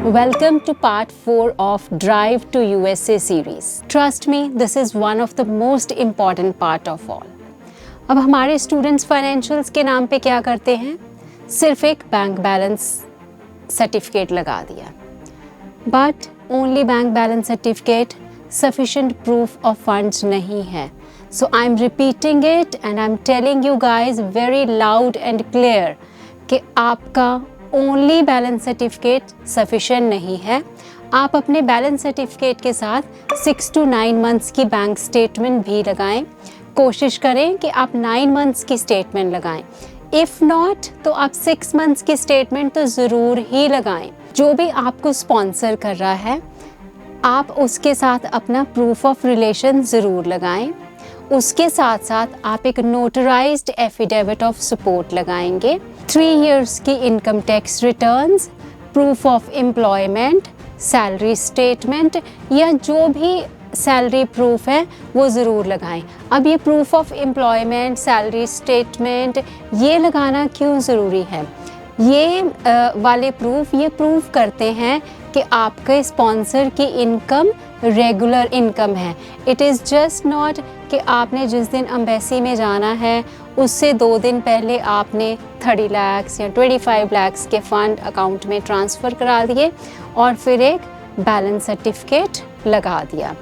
Welcome to part 4 of Drive to USA series. Trust me, this is one of the most important part of all. अब हमारे students financials के नाम पे क्या करते हैं? सिर्फ एक बैंक बैलेंस सर्टिफिकेट लगा दिया. But only bank balance certificate sufficient proof of funds नहीं है. So I'm repeating it and I'm telling you guys very loud and clear कि आपका ओनली बैलेंस सर्टिफिकेट सफिशिएंट नहीं है. आप अपने बैलेंस सर्टिफिकेट के साथ 6 to 9 मंथ्स की बैंक स्टेटमेंट भी लगाएं. कोशिश करें कि आप 9 मंथ्स की स्टेटमेंट लगाएं. इफ़ नॉट तो आप 6 मंथ्स की स्टेटमेंट तो ज़रूर ही लगाएं. जो भी आपको स्पॉन्सर कर रहा है आप उसके साथ अपना प्रूफ ऑफ रिलेशन ज़रूर लगाएं. उसके साथ साथ आप एक नोटराइज्ड एफिडेविट ऑफ सपोर्ट लगाएंगे. 3 इयर्स की income tax returns, proof of employment, salary statement या जो भी सैलरी प्रूफ है वो ज़रूर लगाएं. अब ये proof of employment, salary statement ये लगाना क्यों ज़रूरी है? ये वाले प्रूफ ये प्रूफ करते हैं कि आपके स्पॉन्सर की इनकम रेगुलर इनकम है. इट इज़ जस्ट नॉट कि आपने जिस दिन एम्बेसी में जाना है उससे 2 दिन पहले आपने 30 लाख या 25 लाख के फ़ंड अकाउंट में ट्रांसफ़र करा दिए और फिर एक बैलेंस सर्टिफिकेट लगा दिया.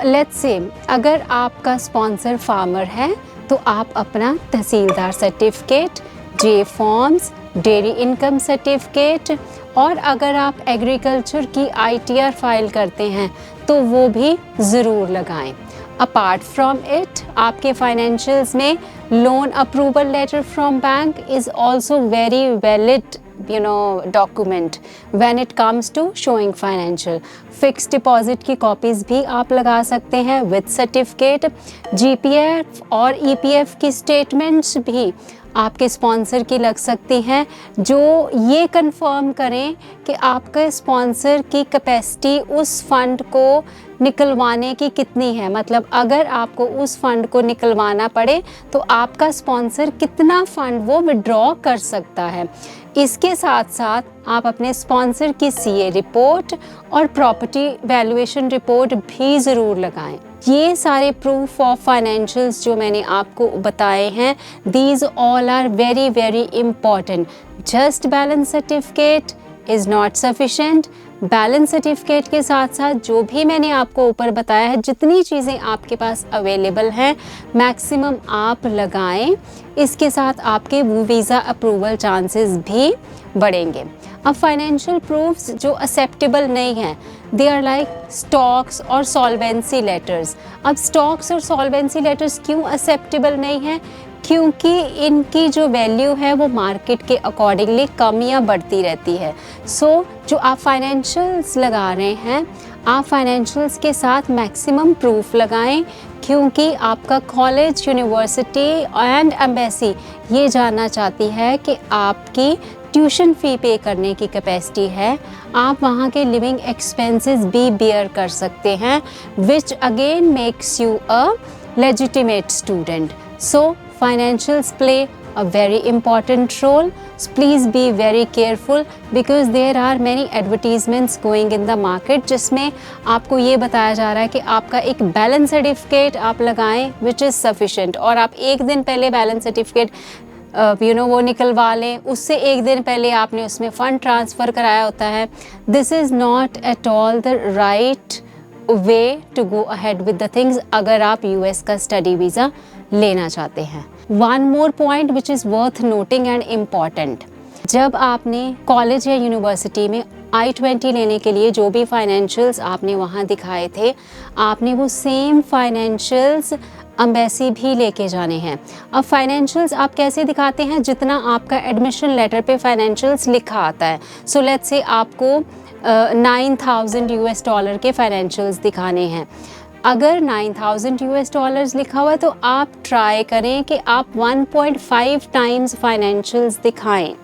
लेट्स से अगर आपका स्पॉन्सर फार्मर है तो आप अपना तहसीलदार सर्टिफिकेट, जे फॉर्म्स, डेयरी इनकम सर्टिफिकेट और अगर आप एग्रीकल्चर की ITR फाइल करते हैं तो वो भी ज़रूर लगाएं. अपार्ट फ्रॉम इट आपके फाइनेंशियल्स में loan approval letter from bank is also very valid document when it comes to showing financial. Fix deposit की कॉपीज़ भी आप लगा सकते हैं विद सर्टिफिकेट. GPF और EPF की स्टेटमेंट्स भी आपके स्पॉन्सर की लग सकती हैं जो ये कंफर्म करें कि आपके स्पॉन्सर की कैपेसिटी उस फंड को निकलवाने की कितनी है. मतलब अगर आपको उस फंड को निकलवाना पड़े तो आपका स्पॉन्सर कितना फ़ंड वो विड्रॉ कर सकता है. इसके साथ साथ आप अपने स्पॉन्सर की CA रिपोर्ट और प्रॉपर्टी वैल्यूएशन रिपोर्ट भी ज़रूर लगाएं. ये सारे प्रूफ ऑफ फाइनेंशियल्स जो मैंने आपको बताए हैं these all are very very important. Just balance certificate is not sufficient. Balance certificate के साथ साथ जो भी मैंने आपको ऊपर बताया है जितनी चीज़ें आपके पास अवेलेबल हैं मैक्सिमम आप लगाएं. इसके साथ आपके वीज़ा अप्रूवल चांसेस भी बढ़ेंगे. अब फाइनेंशियल प्रूफ्स जो एक्सेप्टेबल नहीं हैं दे आर लाइक स्टॉक्स और सॉल्वेंसी लेटर्स. अब स्टॉक्स और सॉल्वेंसी लेटर्स क्यों एक्सेप्टेबल नहीं हैं? क्योंकि इनकी जो वैल्यू है वो मार्केट के अकॉर्डिंगली कम या बढ़ती रहती है. सो जो आप फाइनेंशियल्स लगा रहे हैं आप फाइनेंशियल्स के साथ मैक्सिमम प्रूफ लगाएं क्योंकि आपका कॉलेज, यूनिवर्सिटी एंड एम्बेसी ये जानना चाहती है कि आपकी ट्यूशन फ़ी पे करने की कैपेसिटी है. आप वहाँ के लिविंग एक्सपेंसेस भी बियर कर सकते हैं which again makes you a legitimate student. So financials play a very important role. Please be very careful because there are many advertisements going in the market जिसमें आपको ये बताया जा रहा है कि आपका एक बैलेंस सर्टिफिकेट आप लगाएं which is sufficient और आप एक दिन पहले बैलेंस सर्टिफिकेट वो निकलवा लें. उससे एक दिन पहले आपने उसमें फ़ंड ट्रांसफ़र कराया होता है. This is not at all the right way to go ahead with the things अगर आप US का स्टडी वीज़ा लेना चाहते हैं. One more point which is worth noting and important. जब आपने कॉलेज या यूनिवर्सिटी में I-20 लेने के लिए जो भी फाइनेंशियल्स आपने वहाँ दिखाए थे आपने वो सेम फाइनेंशियल्स एम्बेसी भी लेके जाने हैं. अब फाइनेंशियल्स आप कैसे दिखाते हैं? जितना आपका एडमिशन लेटर पे फाइनेंशियल्स लिखा आता है. सो लेट्स से आपको $9,000 के फाइनेंशियल्स दिखाने हैं. अगर $9,000 लिखा हुआ है तो आप ट्राई करें कि आप 1.5 टाइम्स फाइनेंशियल्स दिखाएं.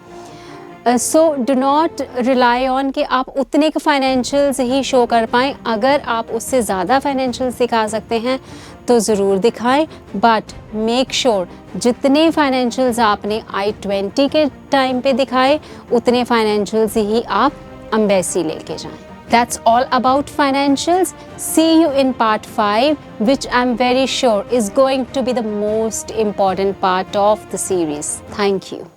So do not rely on कि आप उतने के फाइनेंशियल्स ही शो कर पाएँ. अगर आप उससे ज़्यादा फाइनेंशियल्स दिखा सकते हैं तो ज़रूर दिखाएं. बट मेक श्योर जितने फाइनेंशियल्स आपने I-20 के टाइम पे दिखाए उतने फाइनेंशियल्स ही आप एम्बेसी लेके जाएं। That's all about financials. See you in part 5, which I'm very sure is going to be the most important part of the series. Thank you.